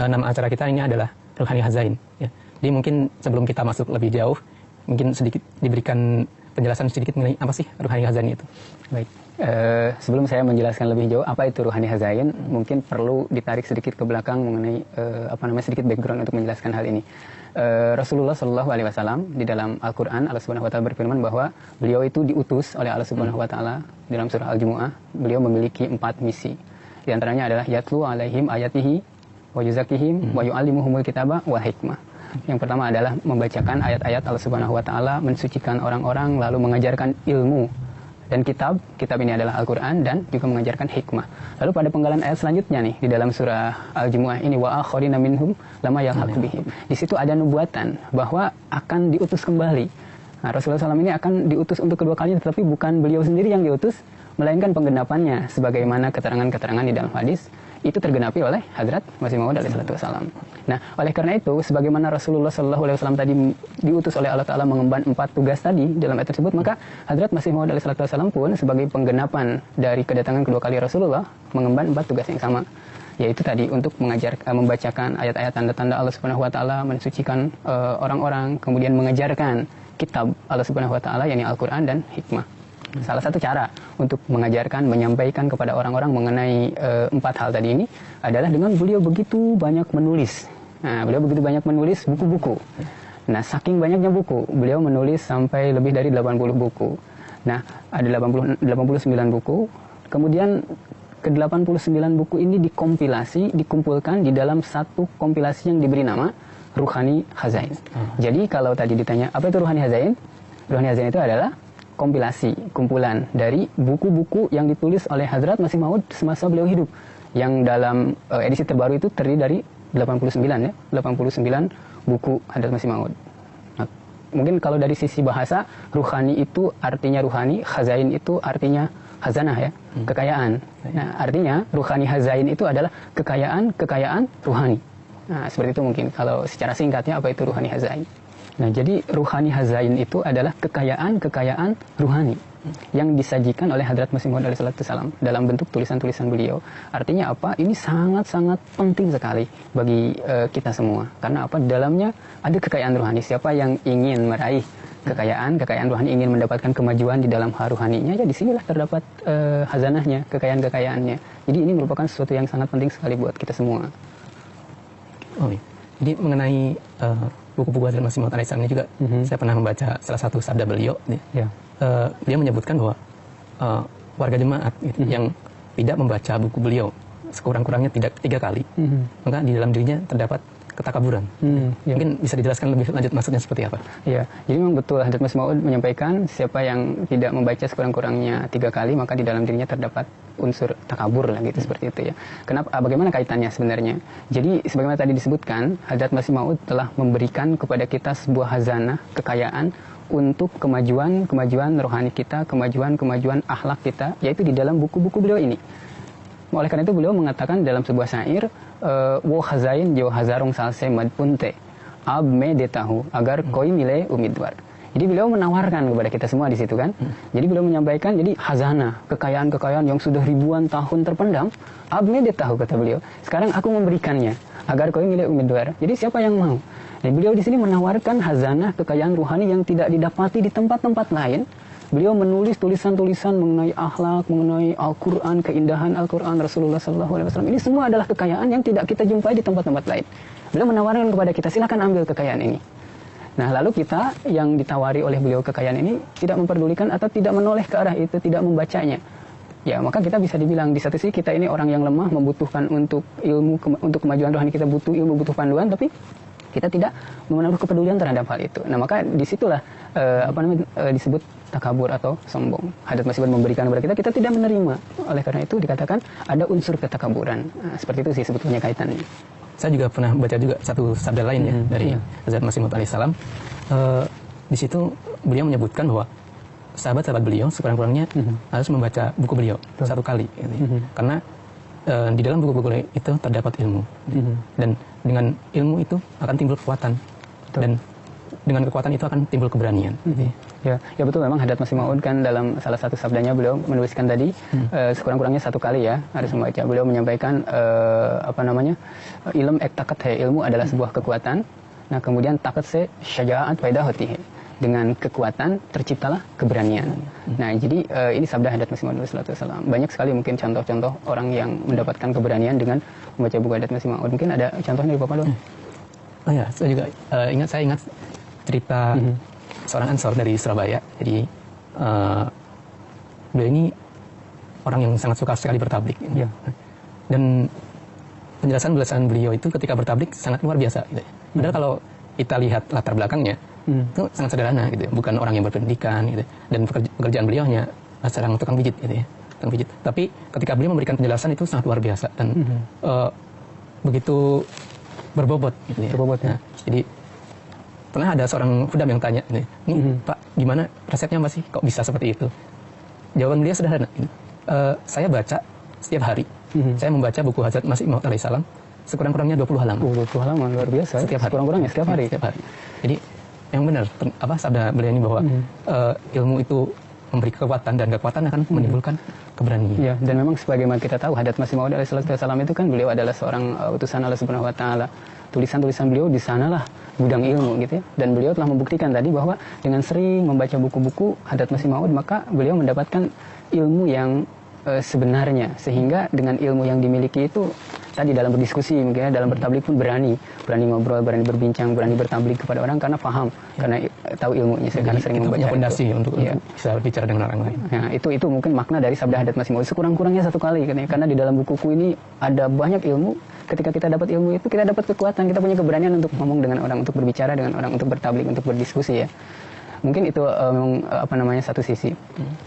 nama acara kita ini adalah Ruhani Khazain. Ya. Jadi mungkin sebelum kita masuk lebih jauh, mungkin sedikit diberikan penjelasan sedikit mengenai apa sih Ruhani Khazain itu. Baik. Sebelum saya menjelaskan lebih jauh apa itu Ruhani Khazain, mungkin perlu ditarik sedikit ke belakang mengenai sedikit background untuk menjelaskan hal ini. Rasulullah Shallallahu Alaihi Wasallam di dalam Al-Quran Allah Subhanahu Wa Taala berfirman bahwa beliau itu diutus oleh Allah Subhanahu Wa Taala dalam surah Al-Jumu'ah. Beliau memiliki 4 misi. Di antaranya adalah yatlu alaihim ayatihi wa yuzakihim wa yu'allimuhumul kitaba wal hikmah. Yang pertama adalah membacakan ayat-ayat Allah Subhanahu Wa Taala, mensucikan orang-orang, lalu mengajarkan ilmu dan kitab ini adalah Al-Quran, dan juga mengajarkan hikmah. Lalu pada penggalan ayat selanjutnya nih di dalam surah Al-Jumu'ah ini, wa akharina minhum lama yalhaqu bihim. Di situ ada nubuatan bahwa akan diutus kembali. Nah, Rasulullah SAW ini akan diutus untuk kedua kalinya, tetapi bukan beliau sendiri yang diutus, melainkan penggenapannya sebagaimana keterangan-keterangan di dalam hadis itu tergenapi oleh Hadrat Masih Maud alaihi salatu wassalam. Nah, oleh karena itu, sebagaimana Rasulullah Shallallahu Alaihi Wasallam tadi diutus oleh Allah Taala mengemban 4 tugas tadi dalam ayat tersebut, maka Hadrat Masih Maud alaihi salatu wassalam pun sebagai penggenapan dari kedatangan kedua kali Rasulullah mengemban 4 tugas yang sama, yaitu tadi untuk membacakan ayat-ayat tanda-tanda Allah Subhanahu Wa Taala, mensucikan orang-orang, kemudian mengajarkan kitab Allah Subhanahu Wa Taala, yakni Al-Quran dan hikmah. Salah satu cara untuk mengajarkan, menyampaikan kepada orang-orang mengenai 4 hal tadi ini adalah dengan beliau begitu banyak menulis. Nah, beliau begitu banyak menulis buku-buku. Nah, saking banyaknya buku, beliau menulis sampai lebih dari 80 buku. Nah, ada 89 buku. Kemudian ke-89 buku ini dikumpulkan di dalam satu kompilasi yang diberi nama Ruhani Khazain. Jadi kalau tadi ditanya apa itu Ruhani Khazain? Ruhani Khazain itu adalah kompilasi, kumpulan dari buku-buku yang ditulis oleh Hadrat Masih Maud semasa beliau hidup, yang dalam edisi terbaru itu terdiri dari 89 buku Hadrat Masih Maud. Nah, mungkin kalau dari sisi bahasa, ruhani itu artinya ruhani, khazain itu artinya khazanah ya, kekayaan. Nah, artinya Ruhani Khazain itu adalah kekayaan ruhani. Nah, seperti itu mungkin kalau secara singkatnya apa itu Ruhani Khazain. Nah, jadi Ruhani Khazain itu adalah kekayaan ruhani yang disajikan oleh Hadrat Masih Maud alaihi salatu wassalam dalam bentuk tulisan-tulisan beliau. Artinya apa? Ini sangat-sangat penting sekali bagi kita semua. Karena apa? Di dalamnya ada kekayaan ruhani. Siapa yang ingin meraih kekayaan ruhani, ingin mendapatkan kemajuan di dalam hal ruhaninya, ya disinilah terdapat khazanahnya, kekayaan-kekayaannya. Jadi ini merupakan sesuatu yang sangat penting sekali buat kita semua. Oh, iya. Jadi mengenai buku-buku Hadrat Masih Maud alaihi salam ini juga saya pernah membaca salah satu sabda beliau. Ya. Dia menyebutkan bahwa warga jemaat gitu, yang tidak membaca buku beliau sekurang-kurangnya 3 kali, maka di dalam dirinya terdapat ketakaburan. Ya. Mungkin bisa dijelaskan lebih lanjut maksudnya seperti apa? Ya, jadi memang betul Hadrat Masih Maud menyampaikan siapa yang tidak membaca sekurang-kurangnya 3 kali, maka di dalam dirinya terdapat unsur takabur lah gitu, seperti itu ya. Kenapa? Bagaimana kaitannya sebenarnya? Jadi sebagaimana tadi disebutkan, Hadrat Masih Maud telah memberikan kepada kita sebuah khazanah kekayaan untuk kemajuan rohani kita, kemajuan akhlak kita, yaitu di dalam buku-buku beliau ini. Oleh karena itu beliau mengatakan dalam sebuah syair, wo khazain jo hazarong salse mad punte ab me detahu agar koi mile umidwar. Jadi beliau menawarkan kepada kita semua di situ kan. Jadi beliau menyampaikan, jadi khazanah, kekayaan yang sudah ribuan tahun terpendam, ab me detahu kata beliau. Sekarang aku memberikannya agar koi mile umidwar. Jadi siapa yang mau? Dan beliau di sini menawarkan khazanah kekayaan ruhani yang tidak didapati di tempat-tempat lain. Beliau menulis tulisan-tulisan mengenai akhlak, mengenai Al-Quran, keindahan Al-Quran Rasulullah SAW. Ini semua adalah kekayaan yang tidak kita jumpai di tempat-tempat lain. Beliau menawarkan kepada kita, silakan ambil kekayaan ini. Nah, lalu kita yang ditawari oleh beliau kekayaan ini tidak memperdulikan atau tidak menoleh ke arah itu, tidak membacanya. Ya, maka kita bisa dibilang di satu sisi kita ini orang yang lemah, membutuhkan untuk ilmu, untuk kemajuan rohani kita butuh ilmu, butuh panduan, tapi kita tidak menaruh kepedulian terhadap hal itu. Nah, maka disitulah disebut takabur atau sombong. Hadrat Masih Maud memberikan kepada kita tidak menerima. Oleh karena itu dikatakan ada unsur ketakaburan. Nah, seperti itu sih sebetulnya kaitannya. Saya juga pernah baca juga satu sabda lain ya dari Hadrat Masih Maud alaihi salam. Di situ beliau menyebutkan bahwa sahabat-sahabat beliau sekurang-kurangnya harus membaca buku beliau 1 kali. Gitu. Karena di dalam buku-buku itu terdapat ilmu. Dan dengan ilmu itu akan timbul kekuatan. Dan dengan kekuatan itu akan timbul keberanian. Ya betul, memang Hadrat Masih Maud kan dalam salah satu sabdanya beliau menuliskan tadi sekurang-kurangnya 1 kali ya, harus membaca. Beliau menyampaikan ilm ek takat hai, ilmu adalah sebuah kekuatan. Nah kemudian takat se syaja'at faida hati, dengan kekuatan terciptalah keberanian. Nah jadi ini sabda Hadrat Masih Maud SAW. Banyak sekali mungkin contoh-contoh orang yang mendapatkan keberanian dengan membaca buku Hadrat Masih Maud. Mungkin ada contohnya dari Bapak dong? Oh ya, saya juga ingat cerita seorang Ansor dari Surabaya. Jadi beliau ini orang yang sangat suka sekali bertablik. Ya. Dan penjelasan beliau itu ketika bertablik sangat luar biasa. Gitu. Padahal kalau kita lihat latar belakangnya, itu sangat sederhana, gitu. Bukan orang yang berpendidikan, gitu. Dan pekerjaan beliau hanya seorang tukang pijit, gitu ya. Tukang pijit. Tapi ketika beliau memberikan penjelasan itu sangat luar biasa dan begitu berbobot, gitu ya. Berbobot, ya. Nah, jadi pernah ada seorang khudam yang tanya, ini Pak, gimana resepnya masih kok bisa seperti itu? Jawaban beliau sederhana. Gitu. Saya baca setiap hari. Saya membaca buku Hadrat Masih Maud alaihissalam sekurang-kurangnya 20 halaman. 20 halaman, luar biasa. Setiap hari. Kurang-kurangnya setiap hari. Setiap hari. Jadi yang benar sabda beliau ini bahwa ilmu itu memberi kekuatan dan kekuatan akan menimbulkan keberanian. Ya, dan memang sebagaimana kita tahu Hadrat Masih Maud alaihissalam itu kan beliau adalah seorang utusan Allah Subhanahu wa taala. Tulisan-tulisan beliau di sanalah gudang ilmu, gitu ya. Dan beliau telah membuktikan tadi bahwa dengan sering membaca buku-buku Hadrat Masih Maud, maka beliau mendapatkan ilmu yang sebenarnya, sehingga dengan ilmu yang dimiliki itu tadi dalam berdiskusi, mungkin dalam bertablik pun berani ngobrol, berani berbincang, berani bertablik kepada orang karena paham, karena tahu ilmunya, karena sering membaca. Punya fondasi untuk bisa bicara dengan orang lain. Nah, itu mungkin makna dari sabda Hadrat Masih Maud. Sekurang-kurangnya 1 kali, karena di dalam buku-buku ini ada banyak ilmu. Ketika kita dapat ilmu itu, kita dapat kekuatan, kita punya keberanian untuk ngomong dengan orang, untuk berbicara dengan orang, untuk bertablik, untuk berdiskusi, ya. Mungkin itu satu sisi.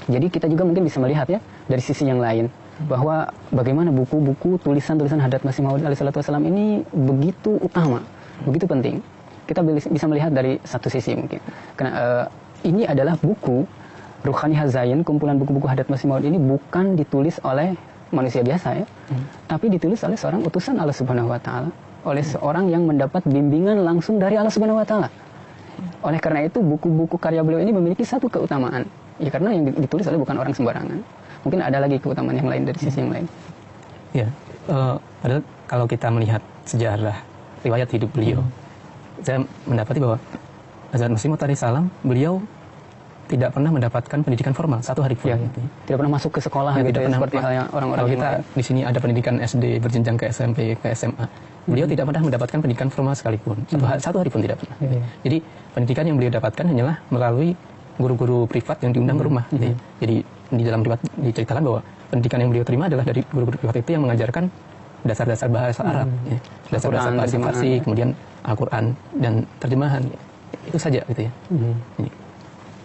Jadi kita juga mungkin bisa melihat ya dari sisi yang lain bahwa bagaimana buku-buku tulisan-tulisan Hadrat Masih Maud alaihissalam ini begitu utama, begitu penting. Kita bisa melihat dari satu sisi mungkin. Karena ini adalah buku Ruhani Hazain, kumpulan buku-buku Hadrat Masih Maud ini bukan ditulis oleh manusia biasa ya, tapi ditulis oleh seorang utusan Allah Subhanahu wa taala, oleh seorang yang mendapat bimbingan langsung dari Allah Subhanahu wa taala. Oleh karena itu buku-buku karya beliau ini memiliki satu keutamaan, ya karena yang ditulis oleh bukan orang sembarangan. Mungkin ada lagi keutamaan yang lain dari sisi yang lain. Ya, padahal kalau kita melihat sejarah riwayat hidup beliau, saya mendapati bahwa Hadrat Masih Maud alaihissalam beliau tidak pernah mendapatkan pendidikan formal 1 hari pun. Ya, tidak pernah masuk ke sekolah gitu ya, seperti halnya orang-orang. Kalau kita di sini ada pendidikan SD berjenjang ke SMP, ke SMA, beliau tidak pernah mendapatkan pendidikan formal sekalipun. Satu hari pun tidak pernah. Jadi pendidikan yang beliau dapatkan hanyalah melalui guru-guru privat yang diundang ke rumah. Jadi di dalam riwayat diceritakan bahwa pendidikan yang beliau terima adalah dari guru-guru privat itu yang mengajarkan dasar-dasar bahasa Arab, dasar-dasar bahasa Farsi, kemudian Al-Quran dan terjemahan. Itu saja gitu ya.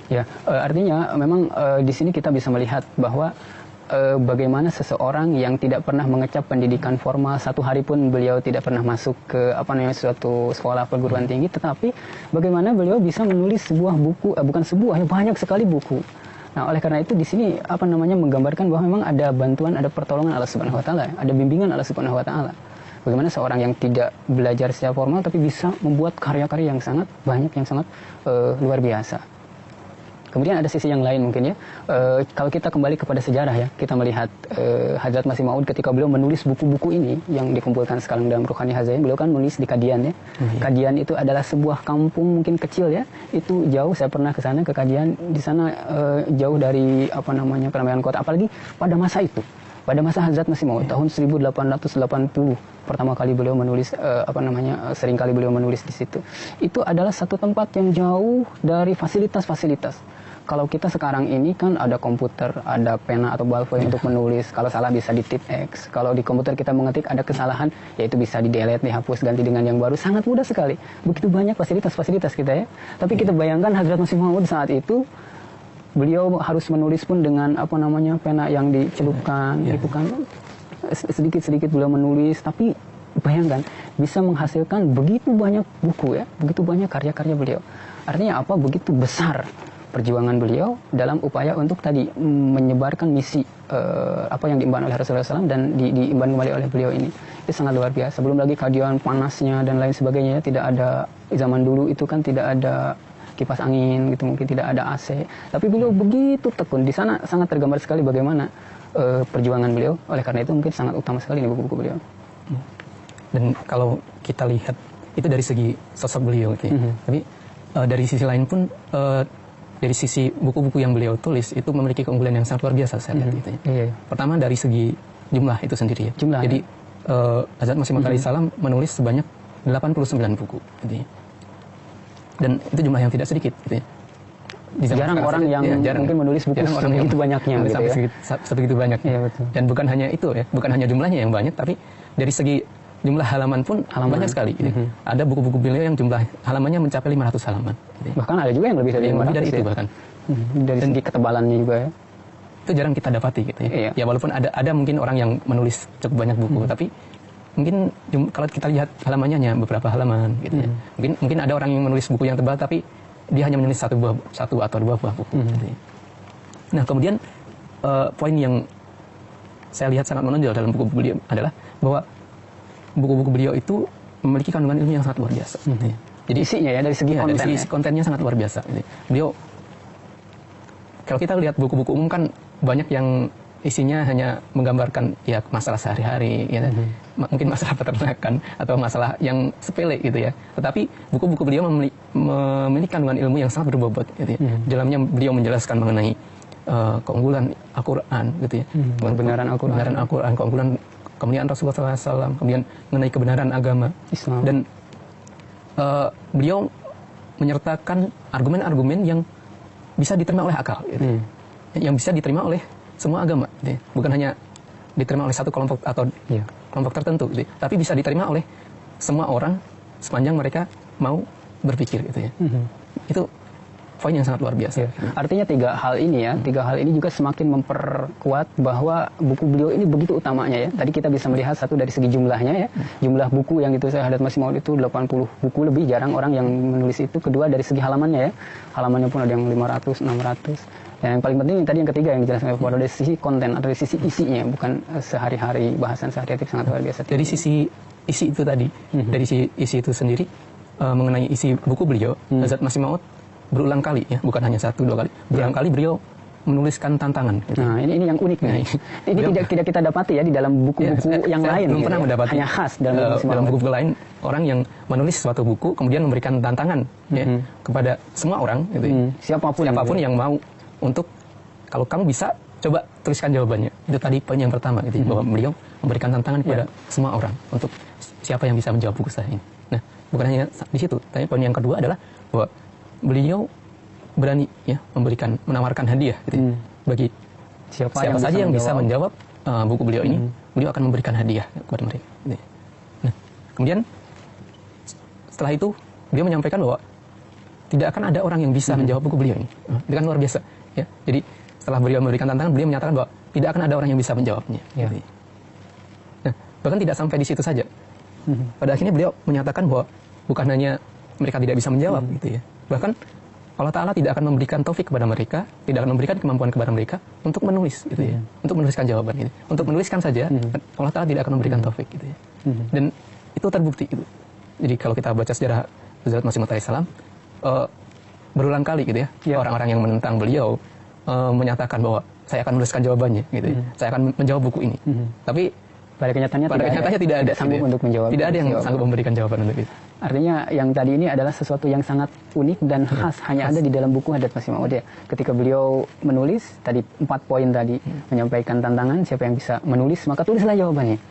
Ya, artinya memang di sini kita bisa melihat bahwa bagaimana seseorang yang tidak pernah mengecap pendidikan formal 1 hari pun beliau tidak pernah masuk ke suatu sekolah perguruan tinggi, tetapi bagaimana beliau bisa menulis sebuah buku, bukan sebuah, banyak sekali buku. Nah, oleh karena itu di sini menggambarkan bahwa memang ada bantuan, ada pertolongan Allah Subhanahu wa taala, ada bimbingan Allah Subhanahu wa taala. Bagaimana seorang yang tidak belajar secara formal tapi bisa membuat karya-karya yang sangat banyak, yang sangat luar biasa. Kemudian ada sisi yang lain mungkin ya. Kalau kita kembali kepada sejarah ya, kita melihat Hadrat Masih Maud ketika beliau menulis buku-buku ini yang dikumpulkan sekarang dalam Ruhani Hazain, beliau kan menulis di Kadian ya. Kadian itu adalah sebuah kampung mungkin kecil ya. Itu jauh, saya pernah ke sana, ke Kadian. Di sana jauh dari keramaian kota, apalagi pada masa itu. Pada masa Hadrat Masih Maud tahun 1880 pertama kali beliau menulis sering kali beliau menulis di situ. Itu adalah satu tempat yang jauh dari fasilitas-fasilitas. Kalau kita sekarang ini kan ada komputer, ada pena atau ballpoint untuk menulis. Kalau salah bisa di tip X. Kalau di komputer kita mengetik ada kesalahan, yaitu bisa di delete, dihapus, ganti dengan yang baru. Sangat mudah sekali. Begitu banyak fasilitas-fasilitas kita ya. Tapi kita bayangkan Hadrat Masih Maud saat itu, beliau harus menulis pun dengan pena yang dicelupkan, gitu kan. Sedikit-sedikit beliau menulis, tapi bayangkan bisa menghasilkan begitu banyak buku ya, begitu banyak karya-karya beliau. Artinya apa? Begitu besar perjuangan beliau dalam upaya untuk tadi menyebarkan misi apa yang diemban oleh Rasulullah SAW dan diemban kembali oleh beliau ini. Itu sangat luar biasa. Belum lagi keadaan panasnya dan lain sebagainya. Tidak ada zaman dulu itu kan tidak ada kipas angin gitu, mungkin tidak ada AC, tapi beliau begitu tekun. Di sana sangat tergambar sekali bagaimana perjuangan beliau. Oleh karena itu mungkin sangat utama sekali nih buku-buku beliau. Dan kalau kita lihat itu dari segi sosok beliau gitu ya. Tapi dari sisi lain pun dari sisi buku-buku yang beliau tulis itu memiliki keunggulan yang sangat luar biasa saya lihat gitu ya. Pertama dari segi jumlah itu sendiri ya. Jadi Hazrat Masih Maud alaihissalam menulis sebanyak 89 buku gitu ya. Dan itu jumlah yang tidak sedikit gitu ya. Jarang orang yang mungkin menulis buku sebegitu banyaknya gitu ya. Sebegitu banyak. Iya, betul. Dan bukan hanya itu ya, bukan hanya jumlahnya yang banyak, tapi dari segi jumlah halaman pun banyak sekali. Gitu. Ada buku-buku beliau yang jumlah halamannya mencapai 500 halaman. Gitu. Bahkan ada juga yang lebih dari 500 dari itu ya? bahkan. Dari segi ketebalannya juga ya. Itu jarang kita dapati gitu ya. Iya. Ya walaupun ada mungkin orang yang menulis cukup banyak buku, tapi mungkin kalau kita lihat halamannya hanya beberapa halaman gitu ya. Mungkin ada orang yang menulis buku yang tebal tapi dia hanya menulis satu atau dua buah buku. Gitu ya. Nah kemudian poin yang saya lihat sangat menonjol dalam buku-buku beliau adalah bahwa buku-buku beliau itu memiliki kandungan ilmu yang sangat luar biasa. Gitu ya. Jadi isinya ya dari segi konten. Dari segi kontennya sangat luar biasa. Gitu. Beliau kalau kita lihat buku-buku umum kan banyak yang isinya hanya menggambarkan ya masalah sehari-hari, ya, mungkin masalah peternakan atau masalah yang sepele gitu ya. Tetapi buku-buku beliau memiliki kandungan ilmu yang sangat berbobot. Gitu ya. Dalamnya beliau menjelaskan mengenai keunggulan Al-Quran, gitu ya. Kebenaran Al-Quran, keunggulan kemuliaan Rasulullah SAW, kemudian mengenai kebenaran agama Islam. Dan beliau menyertakan argumen-argumen yang bisa diterima oleh akal, gitu. Yang bisa diterima oleh semua agama, gitu ya. Bukan hanya diterima oleh satu kelompok atau kelompok tertentu, gitu ya. Tapi bisa diterima oleh semua orang sepanjang mereka mau berpikir, gitu ya. Itu poin yang sangat luar biasa. Artinya tiga hal ini juga semakin memperkuat bahwa buku beliau ini begitu utamanya ya. Tadi kita bisa melihat satu dari segi jumlahnya ya. Jumlah buku yang itu saya Hazrat Masih Maud itu 80 buku lebih, jarang orang yang menulis itu. Kedua dari segi halamannya ya. Halamannya pun ada yang 500, 600. Dan yang paling penting tadi yang ketiga yang dijelaskan bahwa dari sisi konten atau dari sisi isinya, bukan sehari-hari bahasan sehari-hari sangat luar biasa. Dari sisi isi itu tadi, dari sisi isi itu sendiri mengenai isi buku beliau, Hazrat Masih Maud berulang kali ya, bukan hanya satu dua kali, berulang kali beliau menuliskan tantangan. Gitu. Nah ini yang unik nih. Ini tidak kita dapati ya di dalam buku-buku yang lain. Belum pernah mendapati. Hanya khas dalam buku-buku lain orang yang menulis suatu buku kemudian memberikan tantangan ya kepada semua orang. Gitu, siapapun yang mau untuk kalau kamu bisa coba tuliskan jawabannya. Itu tadi poin yang pertama gitu, bahwa beliau memberikan tantangan kepada semua orang untuk siapa yang bisa menjawab buku saya ini. Nah bukan hanya di situ, tapi poin yang kedua adalah bahwa beliau berani ya menawarkan hadiah gitu, bagi siapa saja yang bisa menjawab buku beliau ini, beliau akan memberikan hadiah kepada mereka. Gitu. Nah, kemudian setelah itu beliau menyampaikan bahwa tidak akan ada orang yang bisa menjawab buku beliau ini. Itu kan luar biasa. Ya. Jadi setelah beliau memberikan tantangan, beliau menyatakan bahwa tidak akan ada orang yang bisa menjawabnya. Ya. Gitu. Nah, bahkan tidak sampai di situ saja. Pada akhirnya beliau menyatakan bahwa bukan hanya mereka tidak bisa menjawab, gitu ya. Bahkan Allah Ta'ala tidak akan memberikan taufik kepada mereka, tidak akan memberikan kemampuan kepada mereka untuk menulis, gitu ya, untuk menuliskan jawaban, gitu. Untuk menuliskan saja, Allah Ta'ala tidak akan memberikan taufik, gitu ya. Dan itu terbukti, gitu. Jadi kalau kita baca sejarah Hazrat Masih Maud alaihissalam, berulang kali, gitu ya, orang-orang yang menentang beliau menyatakan bahwa saya akan menuliskan jawabannya, gitu ya. Saya akan menjawab buku ini. Tapi pada kenyataannya tidak ada sanggup untuk menjawab. Tidak ada yang sanggup memberikan jawaban untuk itu. Artinya yang tadi ini adalah sesuatu yang sangat unik dan khas, hanya ada di dalam buku Hazrat Masih Maud ya. Ketika beliau menulis tadi 4 poin tadi, menyampaikan tantangan, siapa yang bisa menulis maka tulislah jawabannya.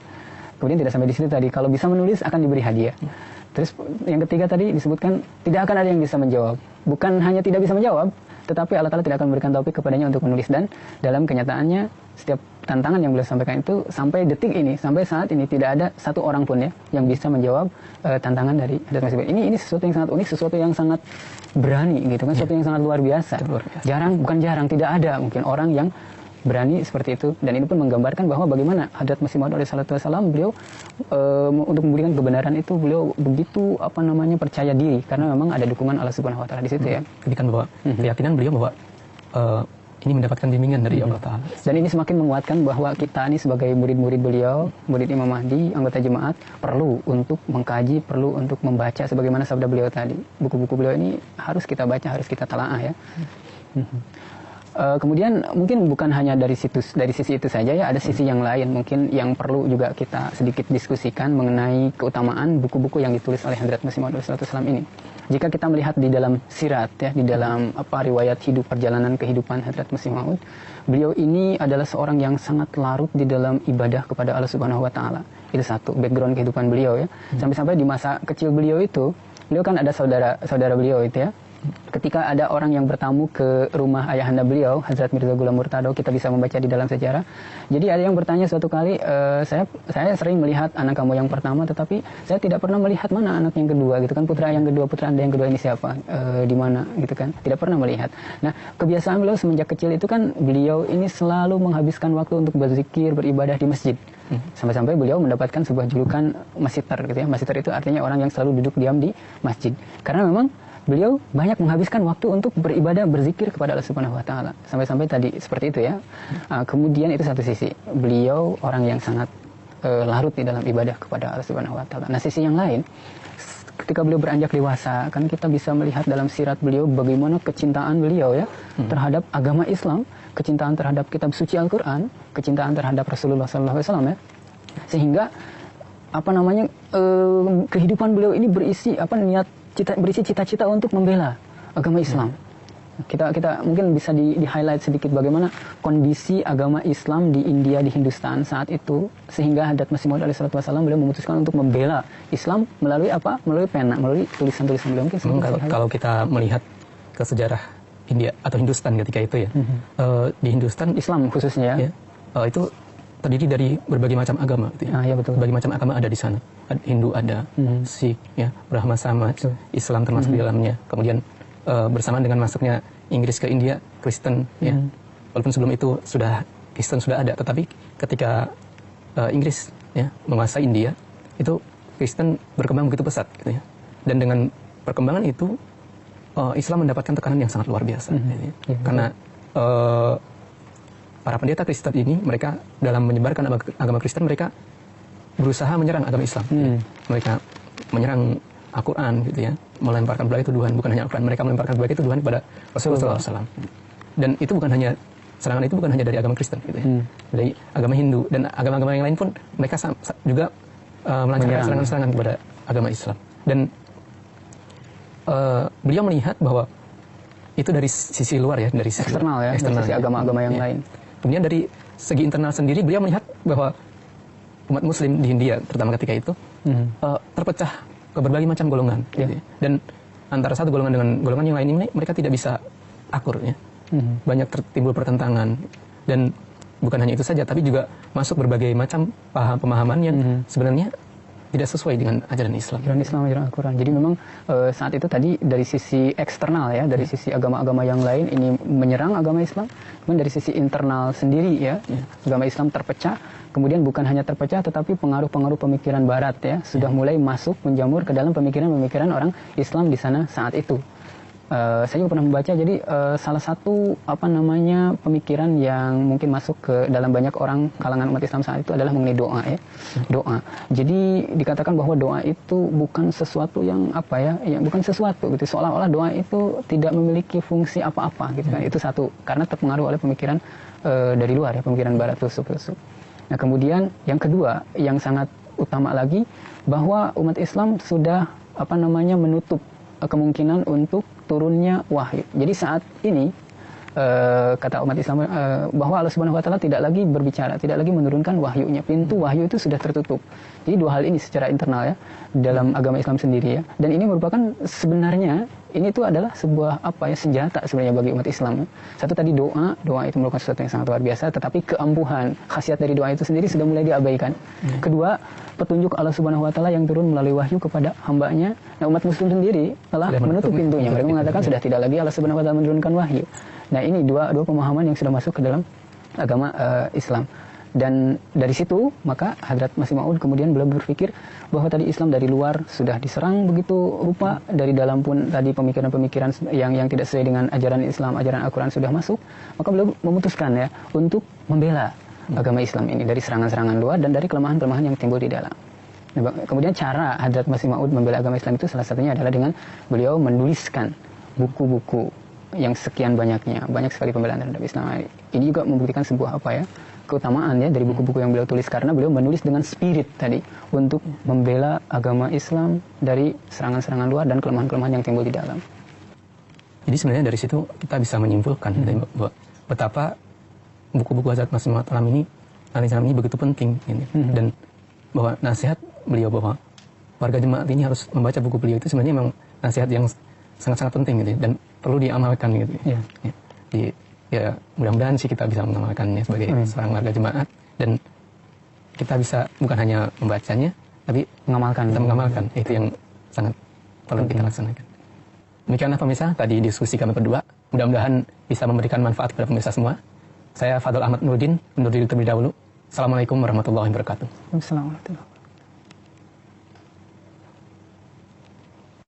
Kemudian tidak sampai di situ tadi, kalau bisa menulis akan diberi hadiah. Terus yang ketiga tadi disebutkan tidak akan ada yang bisa menjawab. Bukan hanya tidak bisa menjawab, tetapi Allah Ta'ala tidak akan memberikan taufik kepadanya untuk menulis. Dan dalam kenyataannya setiap tantangan yang beliau sampaikan itu sampai detik ini, sampai saat ini tidak ada satu orang pun ya yang bisa menjawab tantangan dari Hazrat Masih Maud. Ini sesuatu yang sangat unik, sesuatu yang sangat berani gitu kan, sesuatu yang sangat luar biasa. Bukan jarang, tidak ada mungkin orang yang berani seperti itu. Dan ini pun menggambarkan bahwa bagaimana Hazrat Masih Maud alaihissalam beliau untuk memberikan kebenaran itu beliau begitu percaya diri karena memang ada dukungan Allah Subhanahu wa taala di situ ya. Keyakinan bahwa keyakinan beliau bahwa ini mendapatkan bimbingan dari Allah Ta'ala. Dan ini semakin menguatkan bahwa kita ini sebagai murid-murid beliau, murid Imam Mahdi, anggota jemaat, perlu untuk mengkaji, perlu untuk membaca sebagaimana sabda beliau tadi. Buku-buku beliau ini harus kita baca, harus kita telaah ya. Kemudian mungkin bukan hanya dari sisi itu saja ya, ada sisi yang lain mungkin yang perlu juga kita sedikit diskusikan mengenai keutamaan buku-buku yang ditulis oleh Hadrat Masih Maud SAW ini. Jika kita melihat di dalam sirat ya, di dalam riwayat hidup perjalanan kehidupan Hadrat Masih Maud, beliau ini adalah seorang yang sangat larut di dalam ibadah kepada Allah Subhanahu wa taala. Itu satu background kehidupan beliau ya. Sampai-sampai di masa kecil beliau itu, beliau kan ada saudara beliau itu ya. Ketika ada orang yang bertamu ke rumah ayahanda beliau, Hazrat Mirza Ghulam Murtado, kita bisa membaca di dalam sejarah. Jadi ada yang bertanya suatu kali, saya sering melihat anak kamu yang pertama, tetapi saya tidak pernah melihat mana anak yang kedua, gitu kan, putra yang kedua, putra anda yang kedua ini siapa, di mana, gitu kan, tidak pernah melihat. Nah, kebiasaan beliau semenjak kecil itu kan, beliau ini selalu menghabiskan waktu untuk berzikir, beribadah di masjid. Sampai-sampai beliau mendapatkan sebuah julukan masiter, gitu ya. Masiter itu artinya orang yang selalu duduk diam di masjid. Karena memang beliau banyak menghabiskan waktu untuk beribadah, berzikir kepada Allah Subhanahu wa taala. Sampai-sampai tadi seperti itu ya. Kemudian itu satu sisi. Beliau orang yang sangat larut di dalam ibadah kepada Allah Subhanahu wa taala. Nah, sisi yang lain, ketika beliau beranjak dewasa, kan kita bisa melihat dalam sirat beliau bagaimana kecintaan beliau ya terhadap agama Islam, kecintaan terhadap kitab suci Al-Qur'an, kecintaan terhadap Rasulullah SAW ya. Sehingga kehidupan beliau ini berisi berisi cita-cita untuk membela agama Islam. Kita mungkin bisa di-highlight sedikit bagaimana kondisi agama Islam di India, di Hindustan saat itu, sehingga Hadrat Masih Maud SAW beliau memutuskan untuk membela Islam melalui apa? Melalui pena, melalui tulisan-tulisan beliau. Mungkin kalau kita melihat ke sejarah India atau Hindustan ketika itu ya, di Hindustan Islam khususnya ya, itu terdiri dari berbagai macam agama, gitu ya. Ya, betul. Berbagai macam agama ada di sana. Hindu ada, Sikh, ya, Brahma Samaj, Islam termasuk di dalamnya. Kemudian bersamaan dengan masuknya Inggris ke India, Kristen, ya. Walaupun sebelum itu Kristen sudah ada, tetapi ketika Inggris ya menguasai India, itu Kristen berkembang begitu pesat, gitu ya. Dan dengan perkembangan itu Islam mendapatkan tekanan yang sangat luar biasa, gitu ya. Karena para pendeta Kristen ini, mereka dalam menyebarkan agama Kristen, mereka berusaha menyerang agama Islam. Ya. Mereka menyerang Al-Quran, gitu ya, melemparkan berbagai tuduhan, bukan hanya Al-Quran, mereka melemparkan berbagai tuduhan kepada Rasulullah SAW. Dan itu bukan hanya, serangan itu bukan hanya dari agama Kristen, gitu ya, dari agama Hindu, dan agama-agama yang lain pun, mereka juga melancarkan serangan-serangan kepada agama Islam. Dan beliau melihat bahwa itu dari sisi luar ya, dari sisi eksternal ya, dari sisi agama-agama yang lain. Kemudian dari segi internal sendiri, beliau melihat bahwa umat Muslim di India, terutama ketika itu, terpecah ke berbagai macam golongan. Gitu ya. Dan antara satu golongan dengan golongan yang lain ini, mereka tidak bisa akur. Ya. Banyak timbul pertentangan. Dan bukan hanya itu saja, tapi juga masuk berbagai macam pemahaman yang sebenarnya tidak sesuai dengan ajaran Islam. Ajaran Al-Quran. Jadi memang saat itu tadi dari sisi eksternal ya, dari sisi agama-agama yang lain ini menyerang agama Islam, kemudian dari sisi internal sendiri ya, agama Islam terpecah. Kemudian bukan hanya terpecah, tetapi pengaruh-pengaruh pemikiran Barat ya sudah mulai masuk menjamur ke dalam pemikiran-pemikiran orang Islam di sana saat itu. Saya juga pernah membaca, jadi salah satu pemikiran yang mungkin masuk ke dalam banyak orang kalangan umat Islam saat itu adalah mengenai doa ya, doa. Jadi dikatakan bahwa doa itu bukan sesuatu yang bukan sesuatu gitu, seolah-olah doa itu tidak memiliki fungsi apa-apa gitu kan. Itu satu, karena terpengaruh oleh pemikiran dari luar ya, pemikiran Barat tusuk-tusuk. Nah kemudian yang kedua yang sangat utama lagi, bahwa umat Islam sudah menutup kemungkinan untuk turunnya wahyu. Jadi saat ini kata umat Islam bahwa Allah Subhanahu wa taala tidak lagi berbicara, tidak lagi menurunkan wahyunya. Pintu wahyu itu sudah tertutup. Jadi dua hal ini secara internal ya dalam agama Islam sendiri ya. Dan ini merupakan sebenarnya ini itu adalah sebuah senjata sebenarnya bagi umat Islam. Satu tadi doa itu merupakan sesuatu yang sangat luar biasa, tetapi keampuhan, khasiat dari doa itu sendiri sudah mulai diabaikan. Kedua, petunjuk Allah Subhanahu wa taala yang turun melalui wahyu kepada hambanya. Nah, umat Muslim sendiri telah menutup pintunya. Mereka mengatakan sudah tidak lagi Allah Subhanahu wa taala menurunkan wahyu. Nah, ini dua pemahaman yang sudah masuk ke dalam agama Islam. Dan dari situ maka Hadrat Masih Maud kemudian beliau berpikir bahwa tadi Islam dari luar sudah diserang begitu rupa, dari dalam pun tadi pemikiran-pemikiran yang tidak sesuai dengan ajaran Islam, ajaran Al-Quran sudah masuk. Maka beliau memutuskan ya untuk membela agama Islam ini dari serangan-serangan luar dan dari kelemahan-kelemahan yang timbul di dalam. Kemudian cara Hadrat Masih Maud membela agama Islam itu salah satunya adalah dengan beliau menuliskan buku-buku yang sekian banyaknya, banyak sekali pembelaan terhadap Islam. Ini juga membuktikan sebuah keutamaan ya dari buku-buku yang beliau tulis, karena beliau menulis dengan spirit tadi untuk membela agama Islam dari serangan-serangan luar dan kelemahan-kelemahan yang timbul di dalam. Jadi sebenarnya dari situ kita bisa menyimpulkan bahwa betapa buku-buku Hadrat Masih Maud alaihissalam ini begitu penting ini. Dan bahwa nasihat beliau bahwa warga jemaat ini harus membaca buku beliau itu sebenarnya memang nasihat yang sangat-sangat penting gitu, dan perlu diamalkan gitu. Ya. Ya, mudah-mudahan sih kita bisa mengamalkannya sebagai seorang warga jemaat, dan kita bisa bukan hanya membacanya tapi mengamalkan. Itu yang sangat perlu kita laksanakan. Demikianlah pemirsa, tadi diskusi kami berdua. Mudah-mudahan bisa memberikan manfaat kepada pemirsa semua. Saya Fadl Ahmad Nurdin undur diri terlebih dahulu. Assalamualaikum warahmatullahi wabarakatuh. Assalamualaikum.